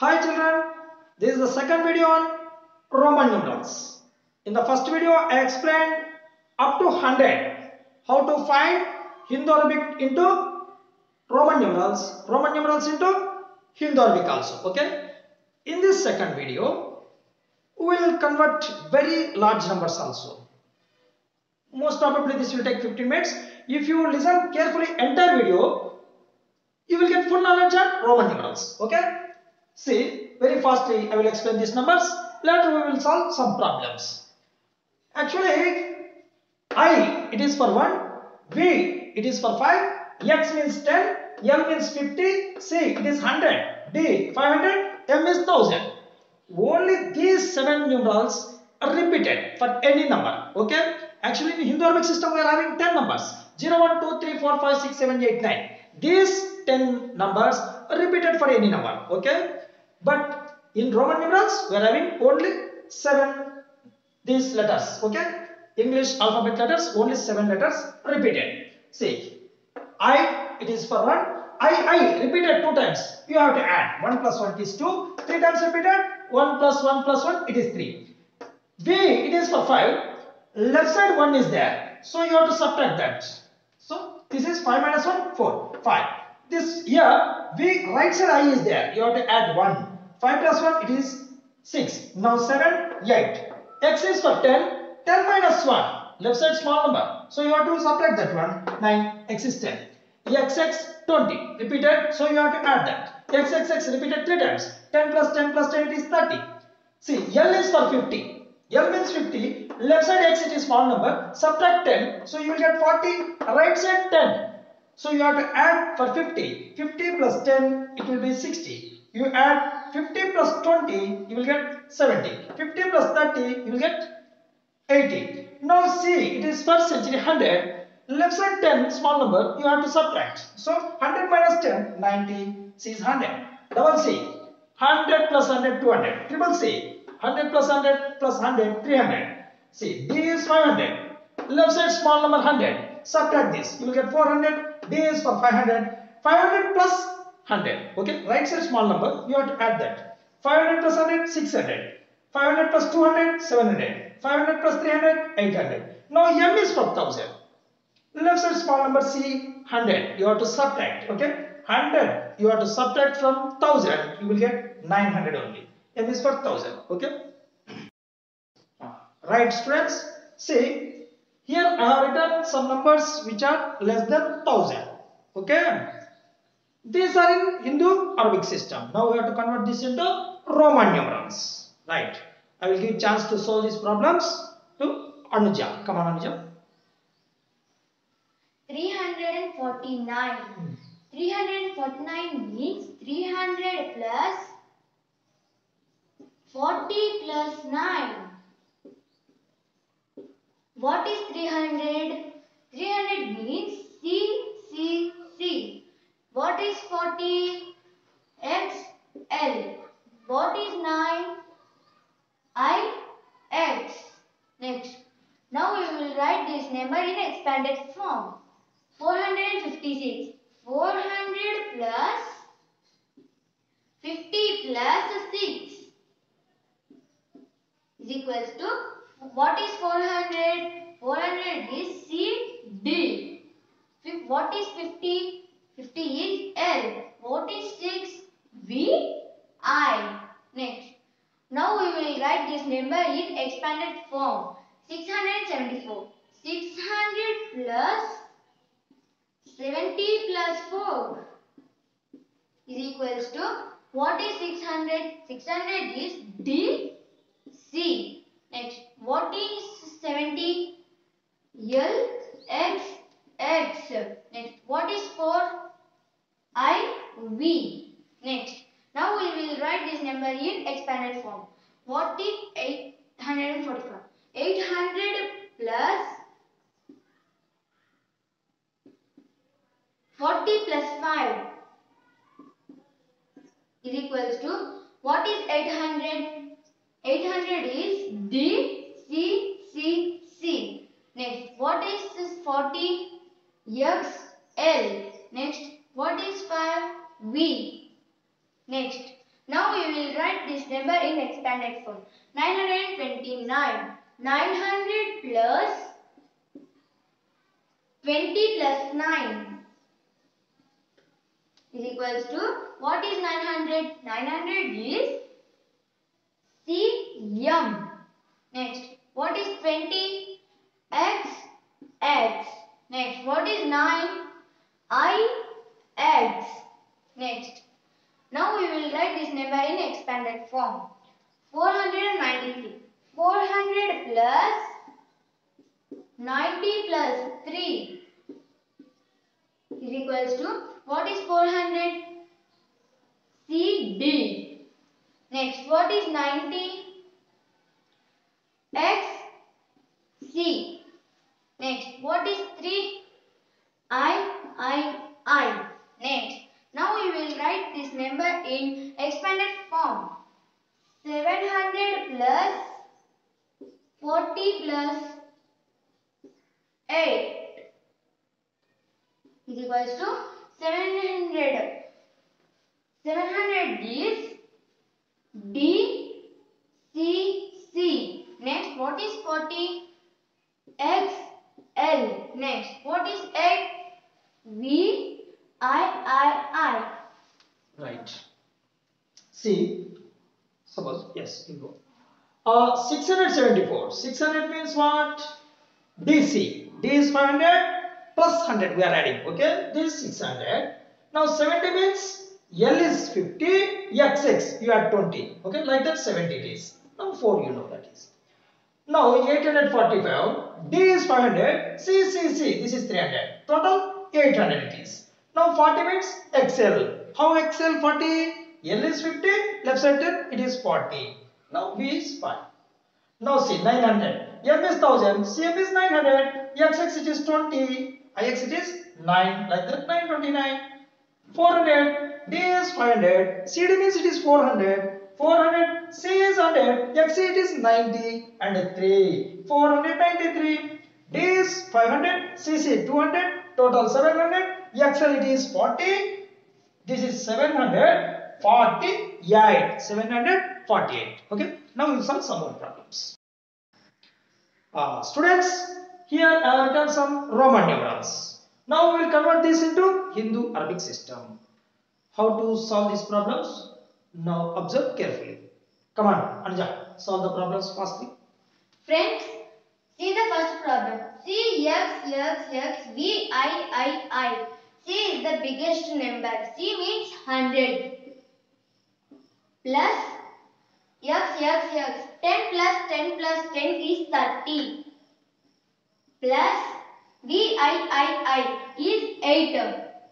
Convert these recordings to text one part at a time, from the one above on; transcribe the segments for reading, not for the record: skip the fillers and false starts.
Hi children, this is the second video on Roman numerals. In the first video I explained up to 100 how to find Hindu-Arabic into Roman numerals into Hindu-Arabic also. Okay. In this second video we will convert very large numbers also. Most probably this will take 15 minutes. If you listen carefully entire video, you will get full knowledge on Roman numerals. Okay. See, very fastly I will explain these numbers. Later we will solve some problems. Actually, I it is for 1, V it is for 5, X means 10, L means 50, C it is 100, D 500, M is 1000. Only these 7 numerals are repeated for any number. Okay. Actually in Hindu Arabic system we are having 10 numbers. 0, 1, 2, 3, 4, 5, 6, 7, 8, 9. These 10 numbers are repeated for any number. Okay. But in Roman numerals we are having only 7 these letters. Okay. English alphabet letters, only 7 letters repeated. See, I it is for 1. I repeated 2 times. You have to add 1 plus 1 is 2. 3 times repeated. 1 plus 1 plus 1 it is 3. V it is for 5. Left side 1 is there. So you have to subtract that. So this is 5 minus 1 4 5. This here V right side I is there. You have to add 1. 5 plus 1 it is 6. Now 7 8. X is for 10. 10 minus 1. Left side small number. So you have to subtract that one. 9. X is 10. X 20. Repeated. So you have to add that. X repeated 3 times. 10 plus 10 plus 10 it is 30. See, L is for 50. L means 50. Left side X it is small number. Subtract 10. So you will get 40. Right side 10. So you have to add for 50. 50 plus 10 it will be 60. You add 50 plus 20 you will get 70. 50 plus 30 you will get 80. Now see, it is first century 100. Left side 10 small number you have to subtract. So 100 minus 10 90. C is 100. Double C 100 plus 100 200. Triple C 100 plus 100 plus 100 300. See, D is 500. Left side small number 100. Subtract this. You will get 400. D is for 500. 500 plus 100. Okay. Right side small number. You have to add that. 500 plus 100 600. 500 plus 200 700. 500 plus 300 800. Now M is for 1000. Left side small number C 100. You have to subtract. Okay. 100 you have to subtract from 1000. You will get 900 only. M is for 1000. Okay. Right students. See, here I have written some numbers which are less than 1000. Okay. These are in Hindu Arabic system. Now we have to convert this into Roman numerals. Right. I will give chance to solve these problems to Anuja. Come on Anuja. 349. 349 means 300 plus 40 plus 9. What is 300? 300 means C. What is 40? XL. What is 9? IX. Next. Now we will write this number in expanded form. 456. 400 plus 50 plus 6 is equals to, what is 400? 400 is CD. What is 50? 50 is L. What is 6? VI. Next. Now we will write this number in expanded form. 674. 600 plus 70 plus 4 is equals to, what is 600? 600 is DC. Next, what is 70? LXX. Next, what is 4? IV. Next, now we will write this number in expanded form. What is 845? 800 plus 40 plus 5 is equals to, what is 800? 800 is DCCC. Next, what is this 40? XL. Next, what is 5? V. Next, Now we will write this number in expanded form. 929. 900 plus 20 plus 9 is equals to, what is 900? 900 is CM. Next, what is 20? X. Next, what is 9? X. Next, now we will write this number in expanded form. 493. 400 plus 90 plus 3 is equals to, what is 400? CD. Next, what is 90? XC. Next, what is 3? I. Next, now we will write this number in expanded form. 700 plus 40 plus 8 is equals to 700. 700 is DCC. Next, what is 40? XL. Next, what is X? VII. Right. See, suppose, yes, you go. 674. 600 means what? DC. D is 500 plus 100 we are adding. Okay, this is 600. Now 70 means L is 50, XX you add 20. Okay, like that 70 it is. Now 4 you know that is. Now 845. D is 500. C. This is 300. Total 800 it is. Now 40 means XL. How XL 40? L is 50. Left side it is 40. Now V is 5. Now see 900. M is 1000. CM is 900. XX it is 20. IX it is 9. Like that 929. 400. D is 500. CD means it is 400. 400. C is 100. XC it is 90. And 3. 493. D is 500. CC 200. Total 700. XL it is 40. This is 748. 748. Okay. Now we will solve some more problems. Students, here I have written some Roman numerals. Now we will convert this into Hindu Arabic system. How to solve these problems? Now observe carefully. Come on, Anja, solve the problems fastly. Friends, see the first problem. C, X, V, I. C is the biggest number. C means 100. Plus X. 10 plus 10 plus 10 is 30. Plus VI is 8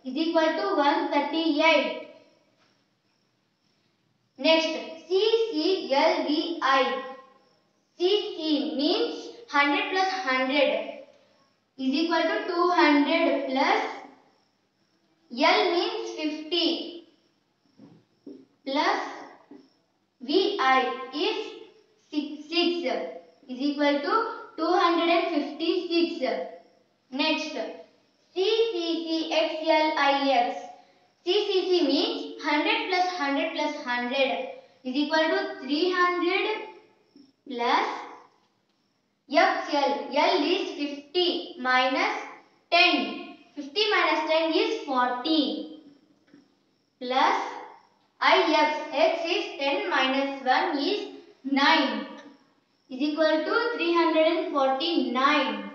is equal to 138. Next, CCLVI. CC means 100 plus 100 is equal to 200 plus L means 50 plus VI is 6 is equal to 256. Next, CCCXLIX. CCC means 100 plus 100 plus 100 is equal to 300 plus XL. L is 50 minus 10. 50 minus 10 is 40 plus IX. X is 10 minus 1 is 9 is equal to 349.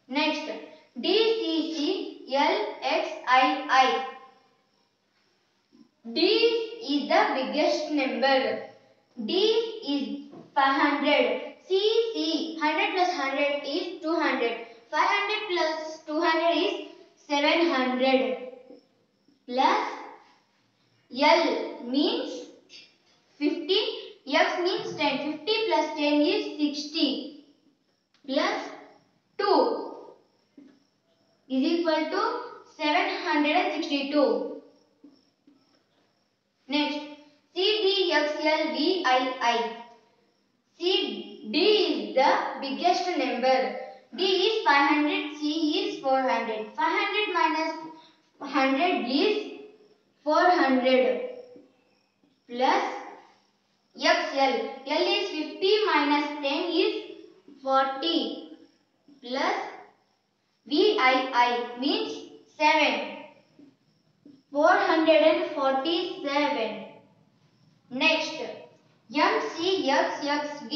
Next, DCCLXII. D is the biggest number. D is 500. CC 100 plus 100 is 200. 500 plus 200 is 700 plus L means 50. X means 10. 50 plus 10 is 60 plus 2 is equal to 762. Next, CDXLVII. D is the biggest number. D is 500, C is 400. 500 minus 100 is 400 plus XL. L is 50 minus 10 is 40 plus VII means 7. 447. Next, MCXXV.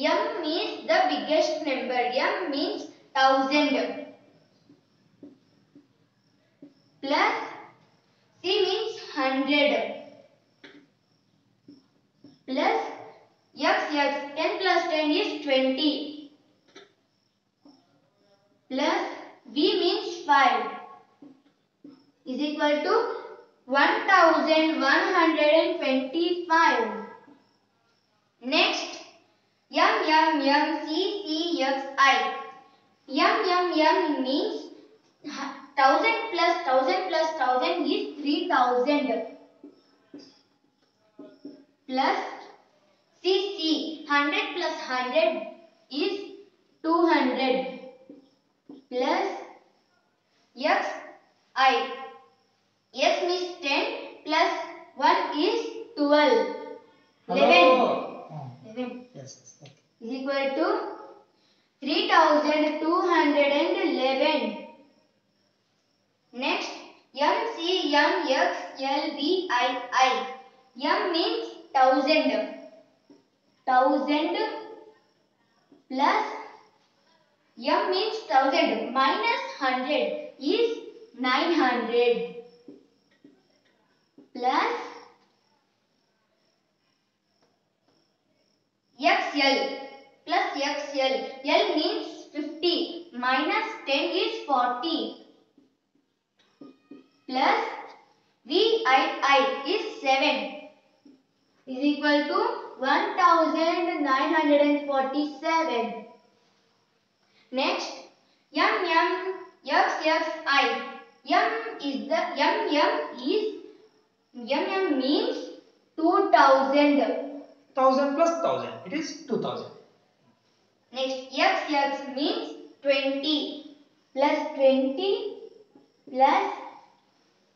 M means the biggest number. M means 1000 plus C means 100 plus XX. 10 plus 10 is 20 plus V means 5 is equal to 1125. Next, MMMCCXI. M means 1000 plus 1000 plus 1000 is 3000 plus CC. 100 plus 100 is 200 plus XI. X means 10 plus 1 is 12. 11 Yes. Okay. is equal to 3211. Next, MCMXLVII. M means 1000. 1000 plus M means 1000 minus 100 is 900 plus XL plus XL. L means 50 minus 10 is 40 plus VII is 7 is equal to 1947. Next, MMXXI. MM means 2000. 1000 plus 1000. It is 2000. Next, XX means 20 plus 20 plus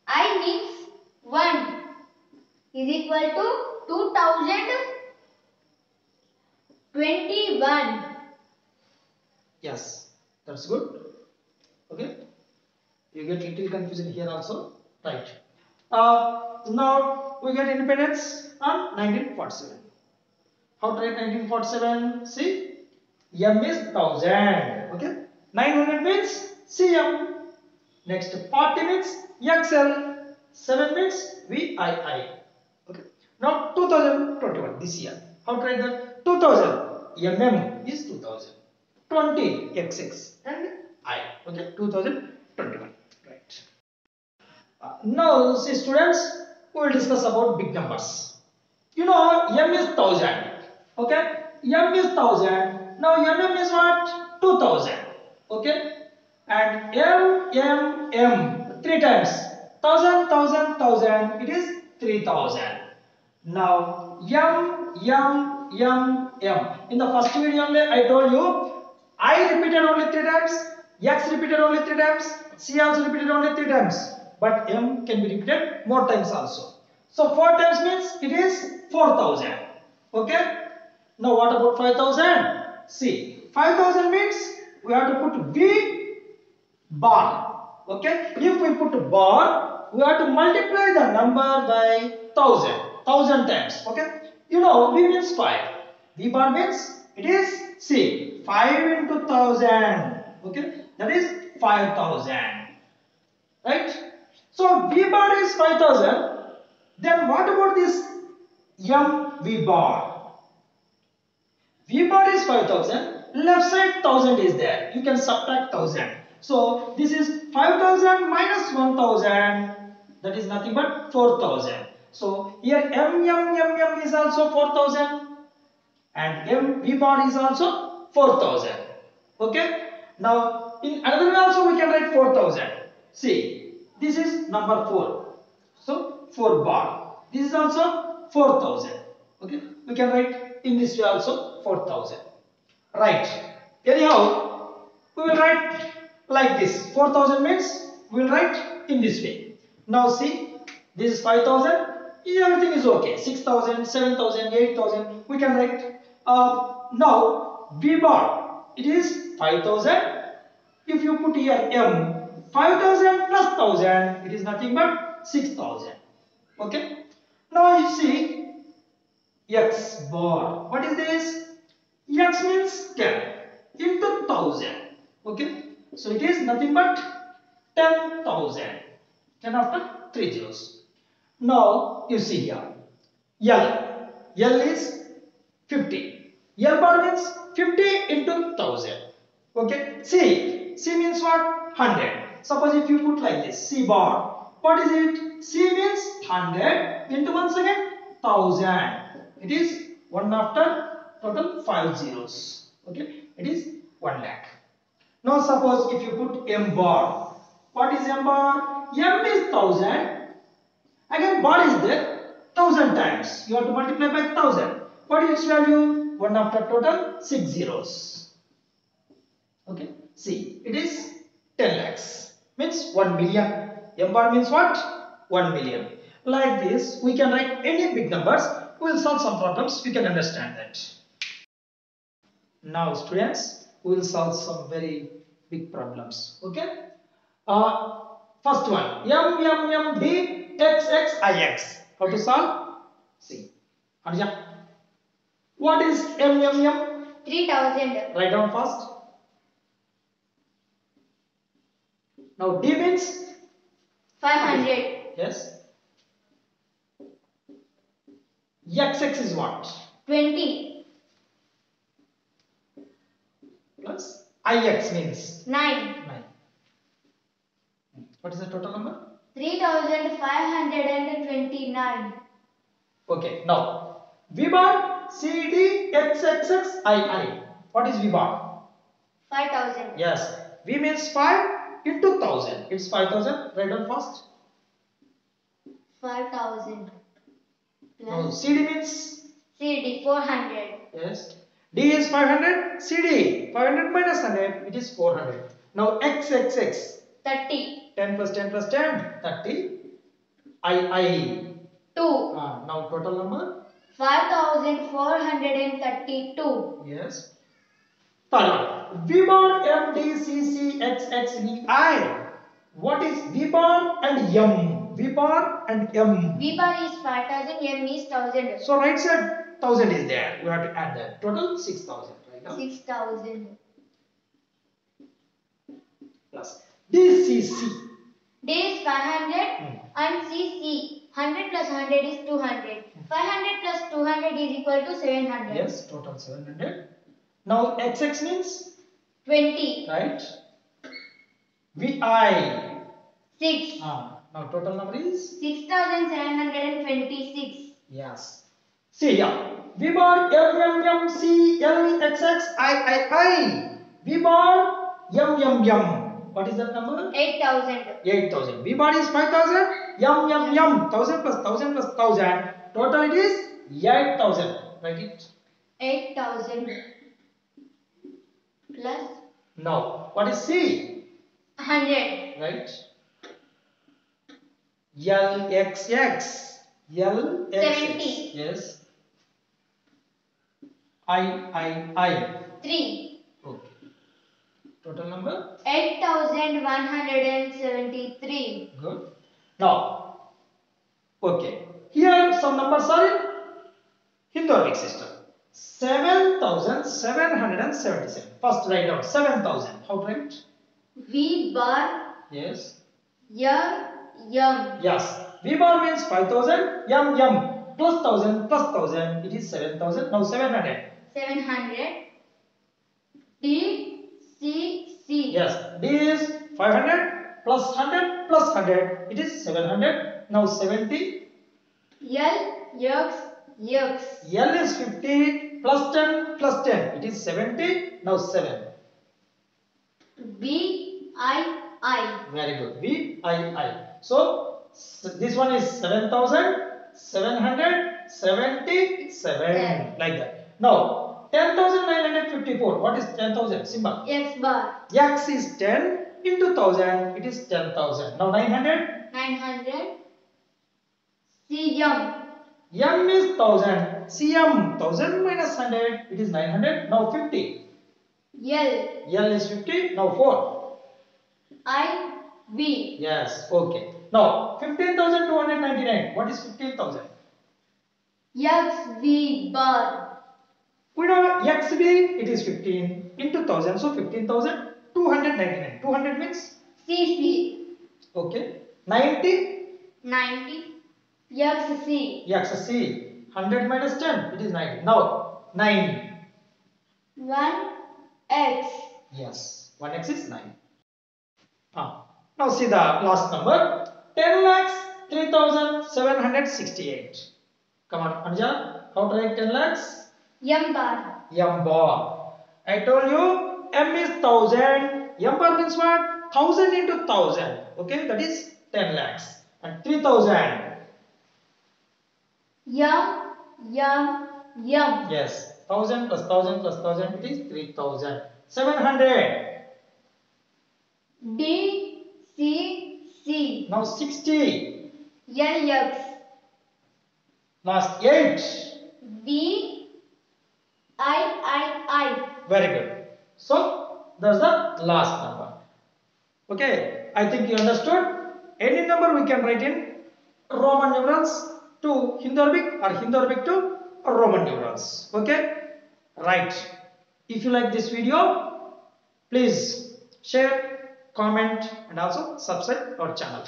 I means 1 is equal to 2021. Yes, that's good. Okay, you get little confusion here also, right? Now we get independence on 1947. How to write 1947? See, M is 1000. Okay, 900 means CM. Next, 40 means XL. 7 means VII. Okay. Now 2021 this year. How to write that? 2000. MM is 2000. 20 XX and I. Okay, 2021. Right. Now see students, we will discuss about big numbers. You know M is 1000. Okay, M is 1000. Now MM is what? 2000. Okay, and M 3 times 1000. It is 3000. Now M. In the first video only I told you I repeated only 3 times, X repeated only 3 times, C also repeated only 3 times, but M can be repeated more times also. So 4 times means it is 4000. Okay. Now what about 5000? See, 5000 means we have to put V bar. Okay. If we put bar, we have to multiply the number by 1000 times. Okay. You know V means 5. V bar means it is see 5 into 1000. Okay. That is 5000. Right. So V bar is 5000. Then what about this M V bar? V bar is 5000. Left side 1000 is there. You can subtract 1000. So this is 5000 minus 1000. That is nothing but 4000. So here M is also 4000 and M V bar is also 4000. Okay. Now in another way also we can write 4000. See, this is number 4. So 4 bar. This is also 4000. Okay. We can write in this way also 4000. Right. Anyhow, we will write like this. 4000 means we will write in this way. Now see, this is 5000. everything is okay. 6,000, 7,000, 8,000. We can write. Now V bar, it is 5,000. If you put here M, 5,000 plus 1,000, it is nothing but 6,000. Okay. Now you see X bar. What is this? X means 10 into 1,000. Okay. So it is nothing but 10,000. 10 after 3 zeros. Now you see here. L. L is 50. L bar means 50 into 1,000. Okay. C. C means what? 100. Suppose if you put like this. C bar. What is it? C means 100 into once again 1,000. It is 1 after total 5 zeros. Okay. It is 1 lakh. Now suppose if you put M bar. What is M bar? M is 1,000. Again bar is there 1,000 times. You have to multiply by 1,000. What is its value? 1 after total 6 zeros. Okay. See, it is 10 lakhs. Means 1 million. M bar means what? 1 million. Like this, we can write any big numbers. We will solve some problems. We can understand that. Now, students, we will solve some very big problems. Okay. First one. M, D, X, X, I, X. How to solve? See. Anuja. What is M? 3,000. Write down first. Now D means 500. yes. X is what? 20. Plus IX means 9. 9. What is the total number? 3,529. Okay. Now V bar C D X I. What is V bar? 5,000. Yes. V means 5 into 1,000. It's 5,000. Write down first. 5,000. Now Plus CD means CD 400. yes. D is 500. CD 500 minus 100. It is 400. Now X. 30. 10 plus 10 plus 10. 30. I. 2. Now total number. 5,432. Yes. Third one. V bar M D C C X D I. What is V bar and M? V bar and M. V bar is 5,000. M is 1,000. So right side 1,000 is there. We have to add that. Total 6,000 right now. 6,000. Plus DCC. D is 500 and CC 100 plus 100 is 200. 500 plus 200 is equal to 700. Yes, total 700. Now XX means 20. right. VI. 6. Now total number is 6,726. yes. See here. V bar M C L X I. V bar M. What is that number? 8,000. 8,000. V bar is 5,000. M. 1,000 plus 1,000 plus 1,000. Total it is 8,000. Write it. 8,000 plus Now what is C? 100. Right. LXX. 70. Yes. I. 3. Okay. Total number? 8,173. Good. Now, okay. Here some numbers are in Hindu system. 7,777. First write down 7,000. How to write? V bar Yes. M. Yes. V bar means 5,000. M. Plus 1,000 plus 1,000. It is 7,000. Now 700. 700. D C C. Yes. D is 500 plus 100 plus 100. It is 700. Now 70. L X. L is 50 plus 10 plus 10. It is 70. Now 7. V I. Very good. VII. So this one is 7,777 like that. Now 10,954. What is 10,000? Symbol. X bar. X is 10 into 1,000. It is 10,000. Now 900. 900. CM. M is 1000. CM 1000 minus 100. It is 900. Now 50. L. L is 50. Now 4. IV. Yes. Okay. Now 15,299. What is 15,000? XV bar. We know XV. It is 15 into 1000. So 15,299. 200 means. CC. Okay. 90. 90. XC. XC. 100 minus 10. It is 90. Now 9. 1X. Yes. 1x is 9. Now see the last number. 10 lakhs 3,768. Come on, Anja. How to write 10 lakhs? M bar. M bar. I told you M is 1000. M bar means what? 1000 into 1000. Okay, that is 10 lakhs. And 3000. M. Yes. 1000 plus 1000 plus 1000. It is 3000. 700. DCC. Now 60. LX. Last 8. VIII. Very good. So that's the last number. Okay, I think you understood. Any number we can write in Roman numerals to Hindu Arabic or Hindu Arabic to Roman numerals. Okay, right. If you like this video, please share, comment, and also subscribe our channel.